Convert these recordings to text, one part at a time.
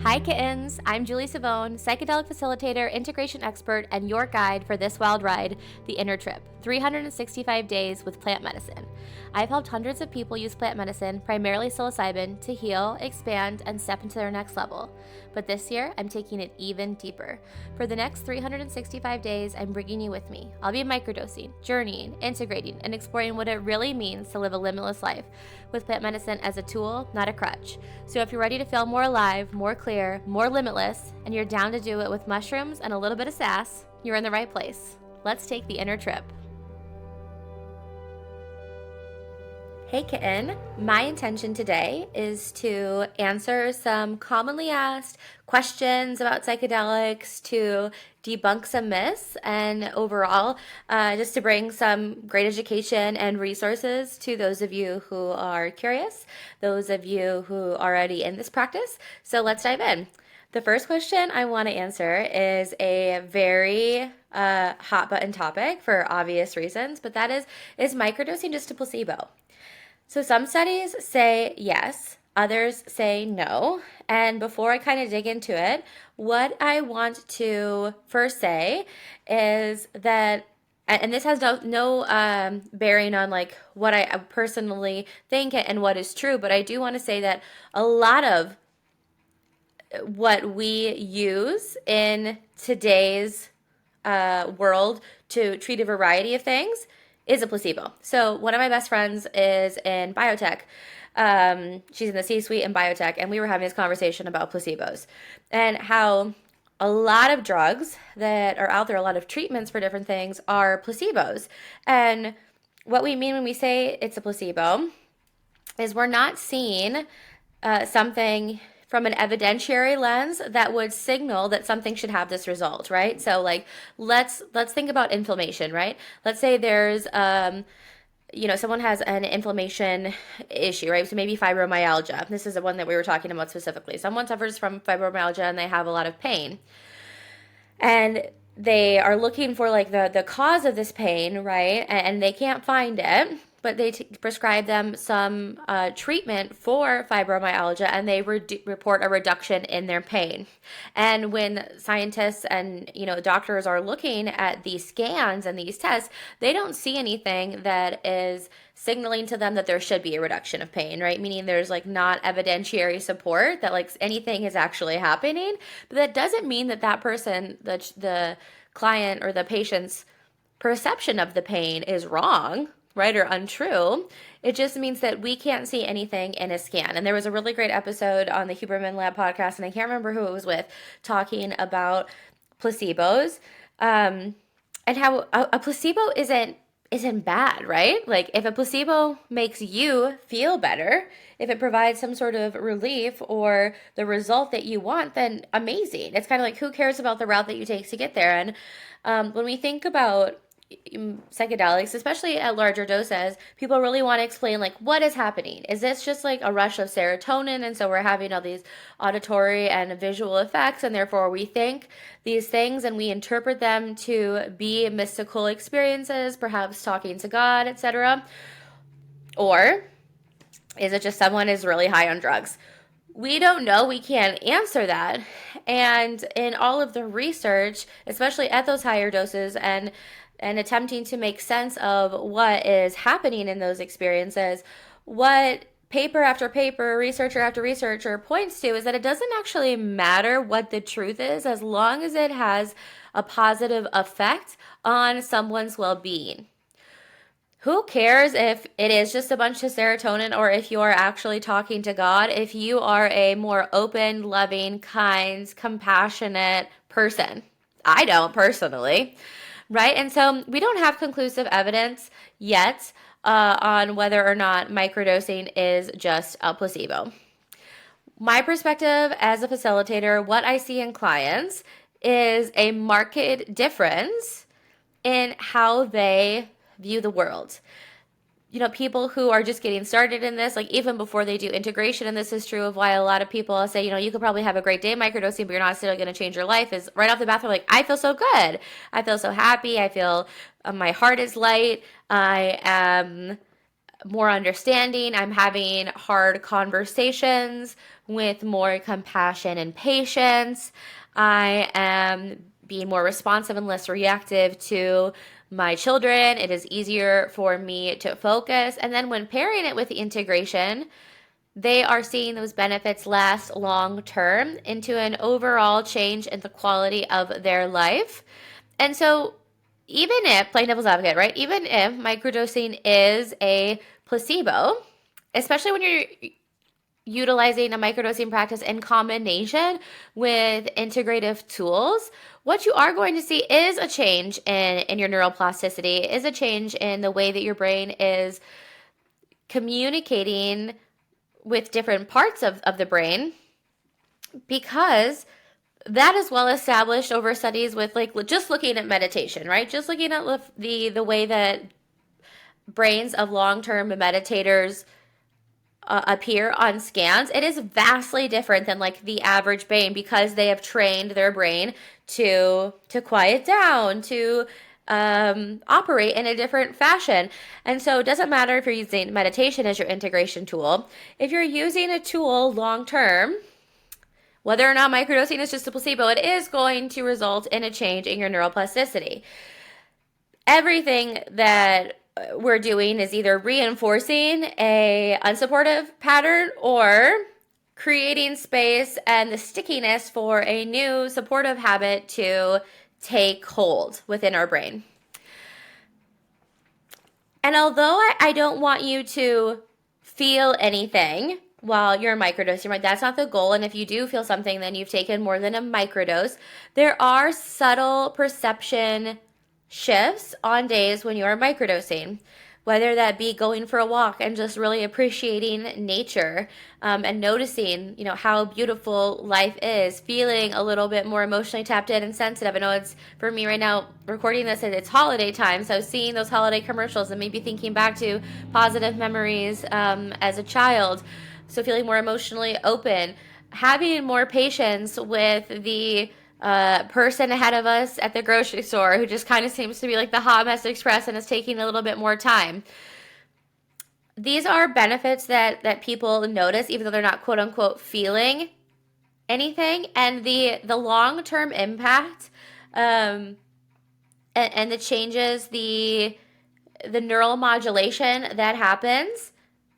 Hi kittens, I'm Julie Savone, psychedelic facilitator, integration expert, and your guide for this wild ride, The Inner Trip, 365 days with plant medicine. I've helped hundreds of people use plant medicine, primarily psilocybin, to heal, expand, and step into their next level. But this year, I'm taking it even deeper. For the next 365 days, I'm bringing you with me. I'll be microdosing, journeying, integrating, and exploring what it really means to live a limitless life, with plant medicine as a tool, not a crutch. So if you're ready to feel more alive, more clear, more limitless, and you're down to do it with mushrooms and a little bit of sass, you're in the right place. Let's take the inner trip. Hey kitten, my intention today is to answer some commonly asked questions about psychedelics, to debunk some myths, and overall just to bring some great education and resources to those of you who are curious, those of you who are already in this practice. So let's dive in. The first question I want to answer is a very hot button topic for obvious reasons, but that is microdosing just a placebo? So some studies say yes, others say no. And before I kind of dig into it, what I want to first say is that, and this has no bearing on like what I personally think and what is true, but I do want to say that a lot of what we use in today's world to treat a variety of things is a placebo. So one of my best friends is in biotech. She's in the C-suite in biotech, and we were having this conversation about placebos and how a lot of drugs that are out there, a lot of treatments for different things are placebos. And what we mean when we say it's a placebo is we're not seeing something from an evidentiary lens that would signal that something should have this result, right? So like let's think about inflammation, right? Let's say there's someone has an inflammation issue, right? So maybe fibromyalgia. This is the one that we were talking about specifically. Someone suffers from fibromyalgia and they have a lot of pain. And they are looking for like the cause of this pain, right? And they can't find it, but they prescribe them some treatment for fibromyalgia, and they report a reduction in their pain. And when scientists and doctors are looking at these scans and these tests, they don't see anything that is signaling to them that there should be a reduction of pain, right? Meaning there's like not evidentiary support that like anything is actually happening. But that doesn't mean that that person, the client or the patient's perception of the pain is wrong, right, or untrue. It just means that we can't see anything in a scan. And there was a really great episode on the Huberman Lab podcast, and I can't remember who it was with, talking about placebos, and how a placebo isn't bad, right? Like if a placebo makes you feel better, if it provides some sort of relief or the result that you want, then amazing. It's kind of like, who cares about the route that you take to get there? And when we think about psychedelics, especially at larger doses, people really want to explain like what is happening. Is this just like a rush of serotonin, and so we're having all these auditory and visual effects, and therefore we think these things and we interpret them to be mystical experiences, perhaps talking to God, etc.? Or is it just someone is really high on drugs? We don't know. We can't answer that. And in all of the research, especially at those higher doses, and attempting to make sense of what is happening in those experiences, what paper after paper, researcher after researcher points to is that it doesn't actually matter what the truth is as long as it has a positive effect on someone's well-being. Who cares if it is just a bunch of serotonin or if you're actually talking to God, if you are a more open, loving, kind, compassionate person? I don't personally. Right? And so we don't have conclusive evidence yet on whether or not microdosing is just a placebo. My perspective as a facilitator, what I see in clients is a marked difference in how they view the world. People who are just getting started in this, like even before they do integration, and this is true of why a lot of people say, you could probably have a great day microdosing, but you're not necessarily going to change your life, is right off the bat, they're like, I feel so good. I feel so happy. I feel my heart is light. I am more understanding. I'm having hard conversations with more compassion and patience. I am being more responsive and less reactive to my children. It is easier for me to focus. And then when pairing it with the integration, they are seeing those benefits last long term into an overall change in the quality of their life. And so, even if, plain devil's advocate, right? Even if microdosing is a placebo, especially when you're utilizing a microdosing practice in combination with integrative tools, what you are going to see is a change in your neuroplasticity, is a change in the way that your brain is communicating with different parts of the brain, because that is well established over studies with like just looking at meditation, right? Just looking at the way that brains of long-term meditators appear on scans. It is vastly different than like the average brain, because they have trained their brain to quiet down, to operate in a different fashion. And so it doesn't matter if you're using meditation as your integration tool. If you're using a tool long term, whether or not microdosing is just a placebo, it is going to result in a change in your neuroplasticity. Everything that we're doing is either reinforcing a unsupportive pattern or creating space and the stickiness for a new supportive habit to take hold within our brain. And although I don't want you to feel anything while you're microdosing, right? That's not the goal. And if you do feel something, then you've taken more than a microdose. There are subtle perception shifts on days when you are microdosing, whether that be going for a walk and just really appreciating nature, and noticing, how beautiful life is, feeling a little bit more emotionally tapped in and sensitive. I know it's, for me right now, recording this, it's holiday time, so seeing those holiday commercials and maybe thinking back to positive memories as a child, so feeling more emotionally open, having more patience with the person ahead of us at the grocery store who just kind of seems to be like the hot mess express and is taking a little bit more time. These are benefits that people notice, even though they're not quote unquote feeling anything. And the long-term impact, and the changes, the neural modulation that happens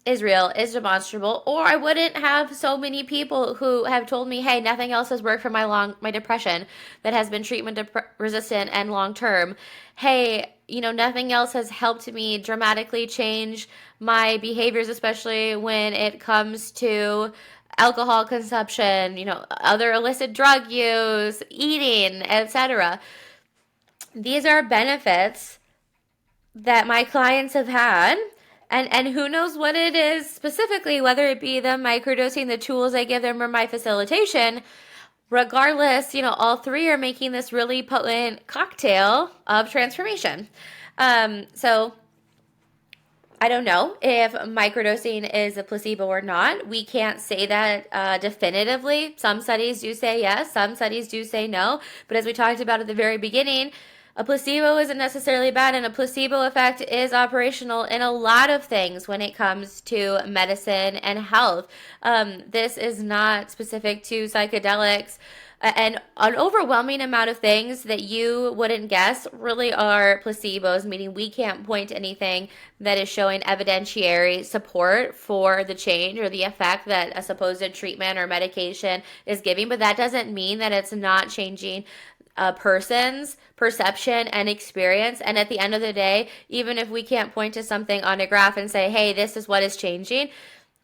is real, is demonstrable, or I wouldn't have so many people who have told me, hey, nothing else has worked for my depression that has been treatment resistant and long term. Hey, nothing else has helped me dramatically change my behaviors, especially when it comes to alcohol consumption, other illicit drug use, eating, etc. These are benefits that my clients have had. And who knows what it is specifically, whether it be the microdosing, the tools I give them, or my facilitation. Regardless, all three are making this really potent cocktail of transformation. So I don't know if microdosing is a placebo or not. We can't say that definitively. Some studies do say yes, some studies do say no. But as we talked about at the very beginning, a placebo isn't necessarily bad, and a placebo effect is operational in a lot of things when it comes to medicine and health. This is not specific to psychedelics. And an overwhelming amount of things that you wouldn't guess really are placebos, meaning we can't point to anything that is showing evidentiary support for the change or the effect that a supposed treatment or medication is giving. But that doesn't mean that it's not changing a person's perception and experience. And at the end of the day, even if we can't point to something on a graph and say, hey, this is what is changing,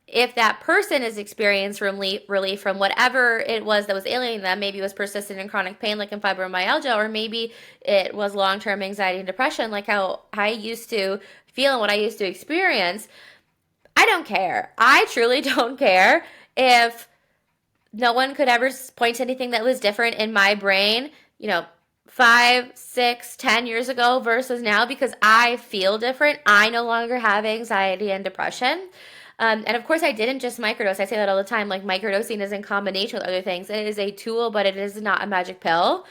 if that person is experiencing relief from whatever it was that was alienating them, maybe it was persistent and chronic pain like in fibromyalgia, or maybe it was long-term anxiety and depression like how I used to feel and what I used to experience, I don't care. I truly don't care if no one could ever point to anything that was different in my brain, 5, 6, 10 years ago versus now, because I feel different. I no longer have anxiety and depression. And of course, I didn't just microdose. I say that all the time. Like, microdosing is in combination with other things. It is a tool, but it is not a magic pill.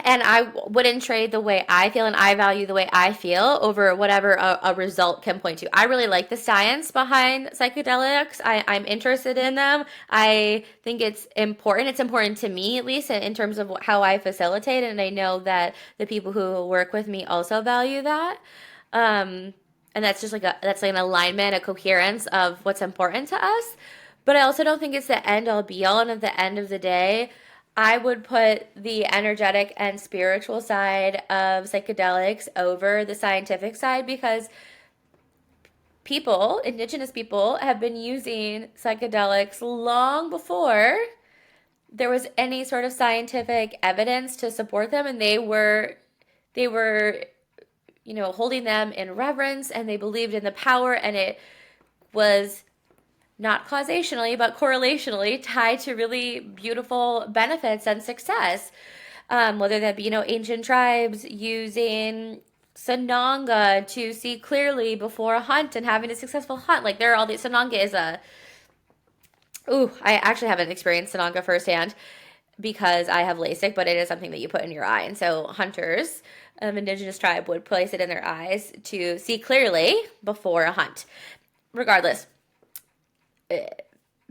And I wouldn't trade the way I feel and I value the way I feel over whatever a result can point to. I really like the science behind psychedelics. I'm interested in them. I think it's important. It's important to me, at least, in terms of how I facilitate. And I know that the people who work with me also value that. And that's just that's like an alignment, a coherence of what's important to us. But I also don't think it's the end all be all. And at the end of the day, I would put the energetic and spiritual side of psychedelics over the scientific side because people, indigenous people, have been using psychedelics long before there was any sort of scientific evidence to support them, and they were holding them in reverence, and they believed in the power, and it was not causationally, but correlationally tied to really beautiful benefits and success. Whether that be, ancient tribes using Sananga to see clearly before a hunt and having a successful hunt. Like, there are all these, Sananga is I actually haven't experienced Sananga firsthand because I have LASIK, but it is something that you put in your eye. And so hunters, indigenous tribe, would place it in their eyes to see clearly before a hunt. Regardless,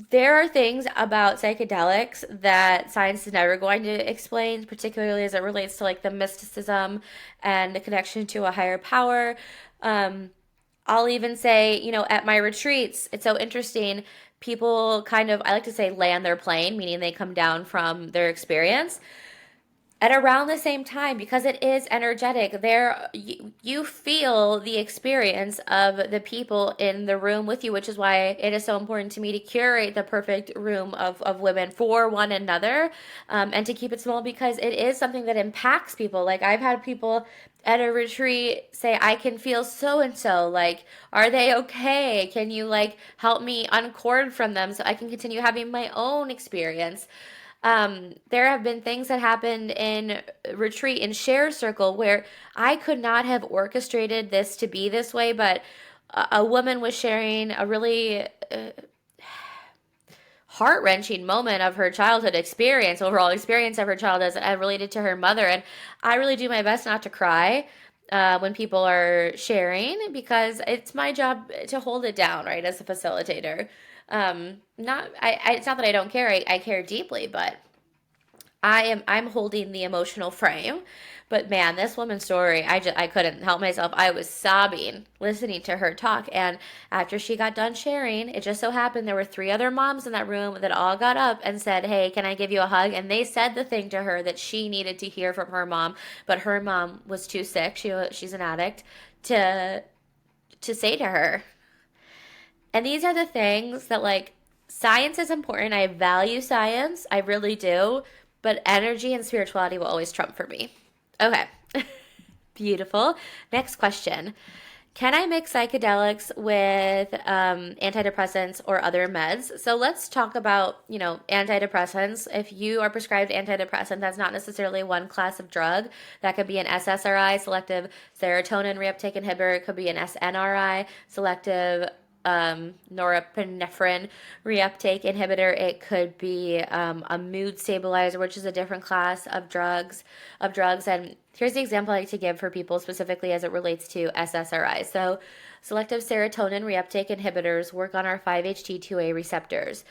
there are things about psychedelics that science is never going to explain, particularly as it relates to like the mysticism and the connection to a higher power. I'll even say, at my retreats, it's so interesting. People kind of, I like to say, land their plane, meaning they come down from their experience at around the same time, because it is energetic. You feel the experience of the people in the room with you, which is why it is so important to me to curate the perfect room of women for one another, and to keep it small, because it is something that impacts people. Like, I've had people at a retreat say, I can feel so and so, like, are they okay? Can you like help me uncord from them so I can continue having my own experience? There have been things that happened in retreat and share circle where I could not have orchestrated this to be this way, but a woman was sharing a really heart wrenching moment of her childhood experience, overall experience of her childhood as related to her mother. And I really do my best not to cry when people are sharing, because it's my job to hold it down, right, as a facilitator. It's not that I don't care. I care deeply, but I'm holding the emotional frame. But man, this woman's story, I couldn't help myself. I was sobbing listening to her talk. And after she got done sharing, it just so happened there were three other moms in that room that all got up and said, "Hey, can I give you a hug?" And they said the thing to her that she needed to hear from her mom, but her mom was too sick. She's an addict to say to her. And these are the things that, like, science is important. I value science, I really do, but energy and spirituality will always trump for me. Okay. Beautiful. Next question. Can I mix psychedelics with antidepressants or other meds? So let's talk about, antidepressants. If you are prescribed antidepressant, that's not necessarily one class of drug. That could be an SSRI, selective serotonin reuptake inhibitor. It could be an SNRI, selective norepinephrine reuptake inhibitor. It could be a mood stabilizer, which is a different class of drugs. And here's the example I like to give for people specifically as it relates to SSRIs. So, selective serotonin reuptake inhibitors work on our 5-HT2A receptors.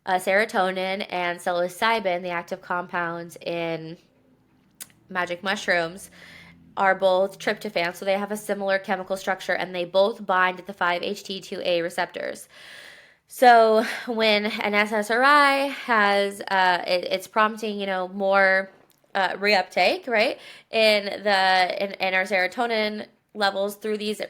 Serotonin and psilocybin, the active compounds in magic mushrooms, are both tryptophan, so they have a similar chemical structure, and they both bind at the 5-HT2A receptors. So when an SSRI has, it's prompting, more reuptake, right, in our serotonin levels through these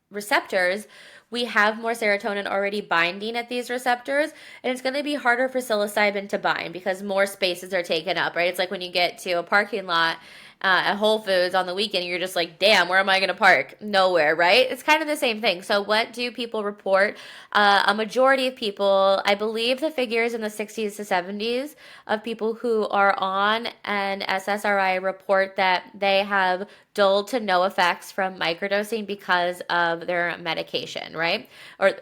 receptors, we have more serotonin already binding at these receptors, and it's going to be harder for psilocybin to bind because more spaces are taken up, right? It's like when you get to a parking lot at Whole Foods on the weekend, you're just like, damn, where am I going to park? Nowhere, right? It's kind of the same thing. So what do people report? A majority of people, I believe the figures in the 60s to 70s of people who are on an SSRI report that they have dull to no effects from microdosing because of their medication, right? Or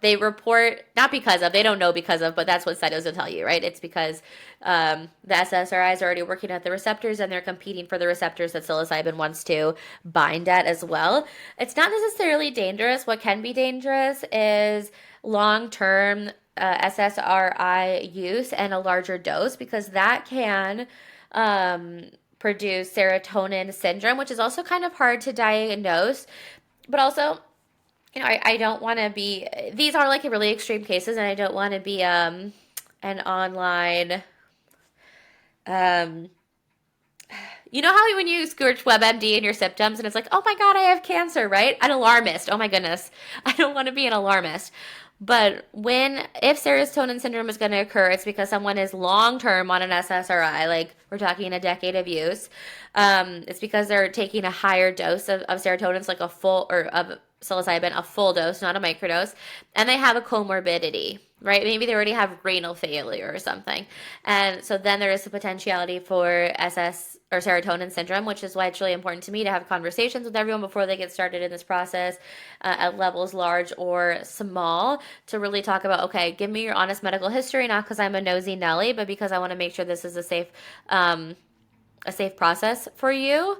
they report, not because of, they don't know because of, but that's what studies will tell you, right? It's because the SSRIs are already working at the receptors and they're competing for the receptors that psilocybin wants to bind at as well. It's not necessarily dangerous. What can be dangerous is long-term SSRI use and a larger dose, because that can produce serotonin syndrome, which is also kind of hard to diagnose. But also, I don't want to be, these are like really extreme cases, and I don't want to be an online, um, you know how when you search WebMD and your symptoms and it's like, oh my God, I have cancer, right? An alarmist. Oh my goodness. I don't want to be an alarmist. But if serotonin syndrome is going to occur, it's because someone is long term on an SSRI, like we're talking a decade of use. It's because they're taking a higher dose of serotonin, it's like a full, or of psilocybin, a full dose, not a microdose, and they have a comorbidity, right? Maybe they already have renal failure or something. And so then there is the potentiality for SS or serotonin syndrome, which is why it's really important to me to have conversations with everyone before they get started in this process at levels large or small, to really talk about, okay, give me your honest medical history, not because I'm a nosy Nelly, but because I want to make sure this is a safe process for you.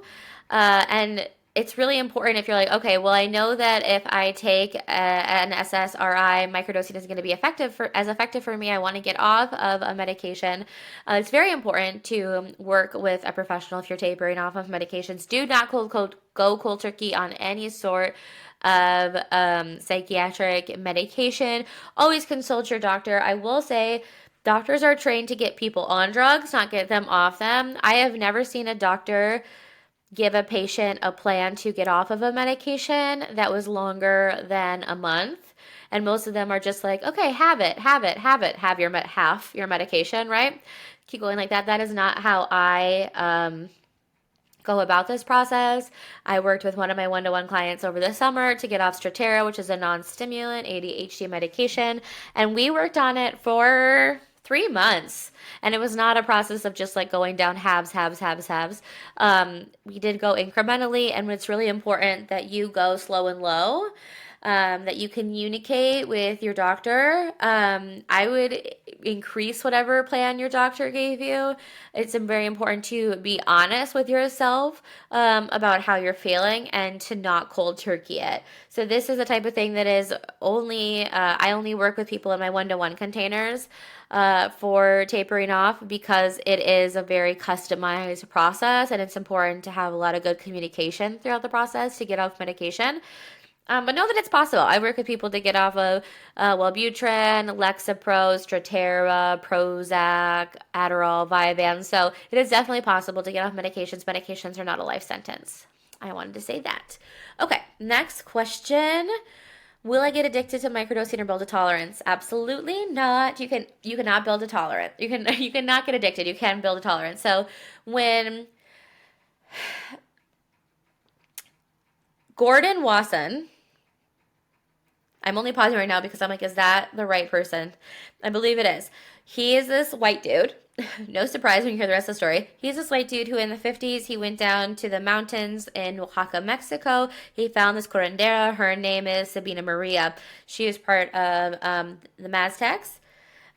And it's really important if you're like, okay, well, I know that if I take an SSRI, microdosing is going to be effective for me. I want to get off of a medication. It's very important to work with a professional if you're tapering off of medications. Do not go cold turkey on any sort of psychiatric medication. Always consult your doctor. I will say, doctors are trained to get people on drugs, not get them off them. I have never seen a doctor give a patient a plan to get off of a medication that was longer than a month. And most of them are just like, okay, have half your medication, right? Keep going like that. That is not how I go about this process. I worked with one of my one-to-one clients over the summer to get off Strattera, which is a non-stimulant ADHD medication, and we worked on it for 3 months. And it was not a process of just like going down halves. We did go incrementally, and it's really important that you go slow and low, that you communicate with your doctor. I would increase whatever plan your doctor gave you. It's very important to be honest with yourself about how you're feeling, and to not cold turkey it. So this is the type of thing that is I only work with people in my one-to-one containers for tapering off, because it is a very customized process, and it's important to have a lot of good communication throughout the process to get off medication. But know that it's possible. I work with people to get off of Wellbutrin, Lexapro, Strattera, Prozac, Adderall, Vyvanse. So it is definitely possible to get off medications. Medications are not a life sentence. I wanted to say that. Okay, next question. Will I get addicted to microdosing or build a tolerance? Absolutely not. You cannot build a tolerance. You cannot get addicted. You can build a tolerance. So when Gordon Wasson, I'm only pausing right now because I'm like, is that the right person? I believe it is. He is this white dude. No surprise when you hear the rest of the story. He's this white dude who in the 50s, he went down to the mountains in Oaxaca, Mexico. He found this curandera. Her name is Sabina Maria. She is part of the Maztecs.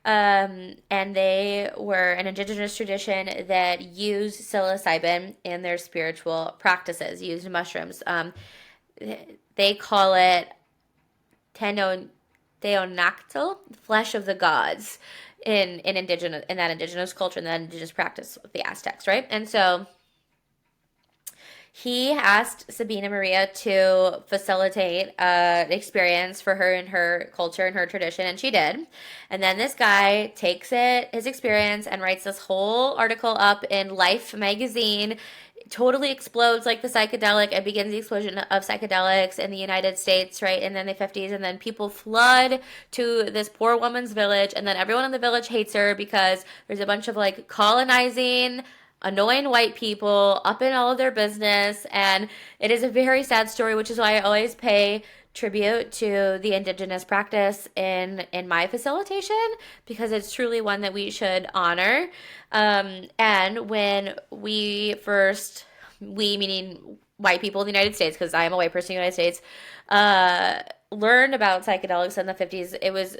And they were an indigenous tradition that used psilocybin in their spiritual practices, used mushrooms. They call it Teonactl, flesh of the gods, in that indigenous culture, in that indigenous practice with the Aztecs, right? And so he asked Sabina Maria to facilitate an experience for her and her culture and her tradition, and she did. And then this guy takes his experience, and writes this whole article up in Life magazine. Totally explodes like the psychedelic. It begins the explosion of psychedelics in the United States, right? And then the 50s, and then people flood to this poor woman's village, and then everyone in the village hates her because there's a bunch of like colonizing, annoying white people up in all of their business. And it is a very sad story, which is why I always pay tribute to the indigenous practice in my facilitation, because it's truly one that we should honor. And when we meaning white people in the United States, because I am a white person in the United States, uh, learned about psychedelics in the 50s, it was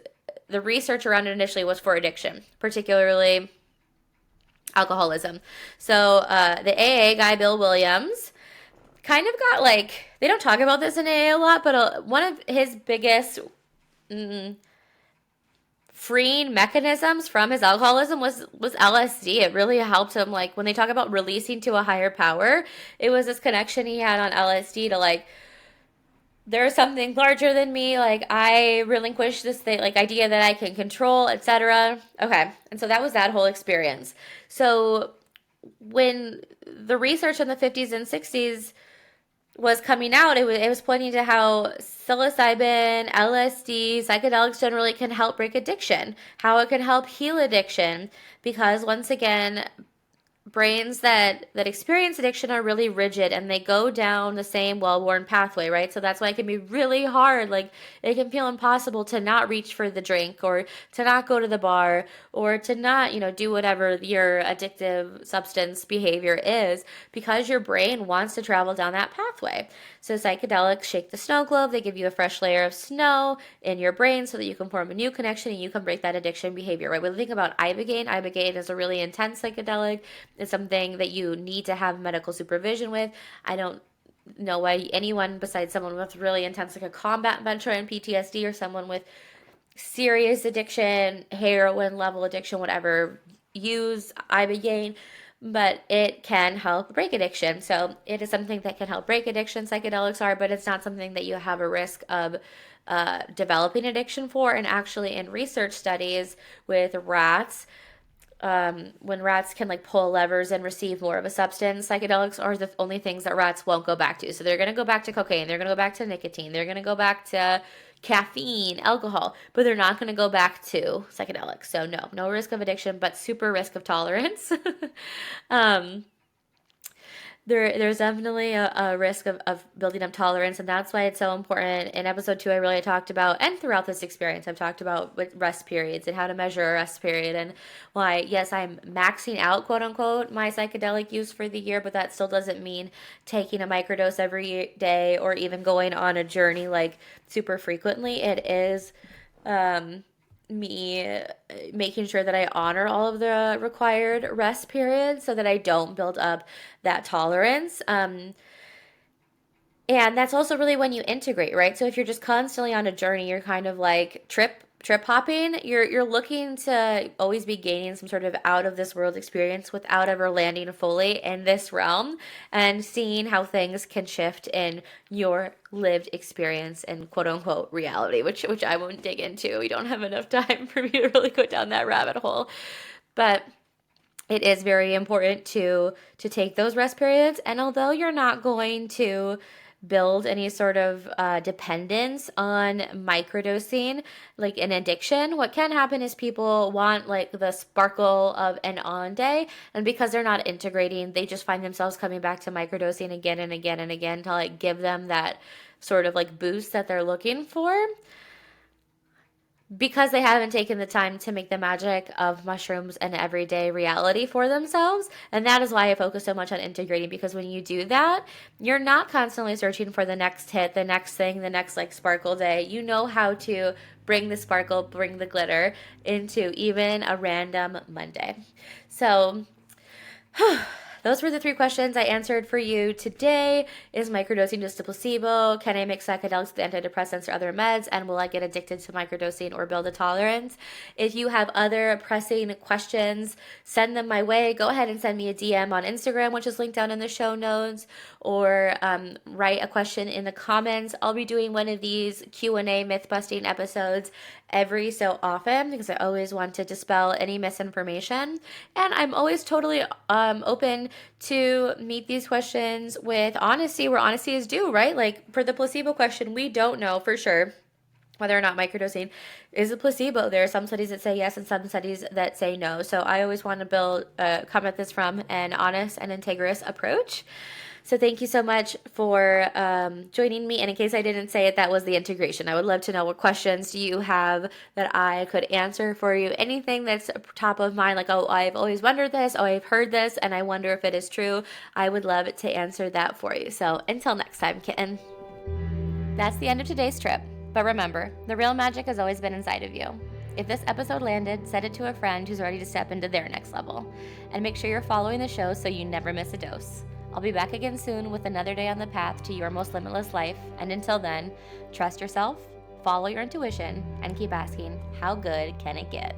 the research around it initially was for addiction, particularly alcoholism. So the AA guy, Bill Williams, kind of got like, they don't talk about this in AA a lot, but one of his biggest freeing mechanisms from his alcoholism was LSD. It really helped him. Like when they talk about releasing to a higher power, it was this connection he had on LSD to like, there's something larger than me. Like I relinquish this thing, like idea that I can control, etc. Okay, and so that was that whole experience. So when the research in the 50s and 60s was coming out, it was pointing to how psilocybin, LSD, psychedelics generally can help break addiction, how it can help heal addiction, because once again, brains that experience addiction are really rigid and they go down the same well-worn pathway, right? So that's why it can be really hard. Like it can feel impossible to not reach for the drink or to not go to the bar or to not, do whatever your addictive substance behavior is, because your brain wants to travel down that pathway. So psychedelics shake the snow globe. They give you a fresh layer of snow in your brain so that you can form a new connection and you can break that addiction behavior, right? When we think about ibogaine is a really intense psychedelic. It's something that you need to have medical supervision with. I don't know why anyone besides someone with really intense, like a combat veteran, PTSD, or someone with serious addiction, heroin level addiction, whatever, use ibogaine, but it can help break addiction. So it is something that can help break addiction, psychedelics are, but it's not something that you have a risk of developing addiction for. And actually, in research studies with rats, when rats can like pull levers and receive more of a substance, psychedelics are the only things that rats won't go back to. So they're going to go back to cocaine, they're going to go back to nicotine, they're going to go back to caffeine, alcohol, but they're not going to go back to psychedelics. So no risk of addiction, but super risk of tolerance. um, there's definitely a risk of building up tolerance, and that's why it's so important. In episode 2, I really talked about, and throughout this experience, I've talked about with rest periods and how to measure a rest period, and why, yes, I'm maxing out, quote unquote, my psychedelic use for the year, but that still doesn't mean taking a microdose every day or even going on a journey like super frequently. It is me making sure that I honor all of the required rest periods so that I don't build up that tolerance. And that's also really when you integrate, right? So if you're just constantly on a journey, you're kind of like trip hopping. You're looking to always be gaining some sort of out of this world experience without ever landing fully in this realm and seeing how things can shift in your lived experience and quote unquote reality, which I won't dig into. We don't have enough time for me to really go down that rabbit hole. But it is very important to take those rest periods, and although you're not going to build any sort of dependence on microdosing like an addiction, what can happen is people want like the sparkle of an on day, and because they're not integrating, they just find themselves coming back to microdosing again and again and again to like give them that sort of like boost that they're looking for, because they haven't taken the time to make the magic of mushrooms an everyday reality for themselves. And that is why I focus so much on integrating, because when you do that, you're not constantly searching for the next hit, the next thing, the next like sparkle day. You know how to bring the sparkle, bring the glitter into even a random Monday. So those were the 3 questions I answered for you today. Is microdosing just a placebo? Can I mix psychedelics with antidepressants or other meds? And will I get addicted to microdosing or build a tolerance? If you have other pressing questions, send them my way. Go ahead and send me a DM on Instagram, which is linked down in the show notes, or write a question in the comments. I'll be doing one of these Q&A myth-busting episodes every so often because I always want to dispel any misinformation. And I'm always totally open to meet these questions with honesty where honesty is due, right? Like for the placebo question, we don't know for sure whether or not microdosing is a placebo. There are some studies that say yes and some studies that say no. So I always want to come at this from an honest and integrous approach. So thank you so much for joining me. And in case I didn't say it, that was the integration. I would love to know what questions do you have that I could answer for you. Anything that's top of mind, like, oh, I've always wondered this, oh, I've heard this, and I wonder if it is true. I would love to answer that for you. So until next time, kitten. That's the end of today's trip. But remember, the real magic has always been inside of you. If this episode landed, send it to a friend who's ready to step into their next level. And make sure you're following the show so you never miss a dose. I'll be back again soon with another day on the path to your most limitless life. And until then, trust yourself, follow your intuition, and keep asking, how good can it get?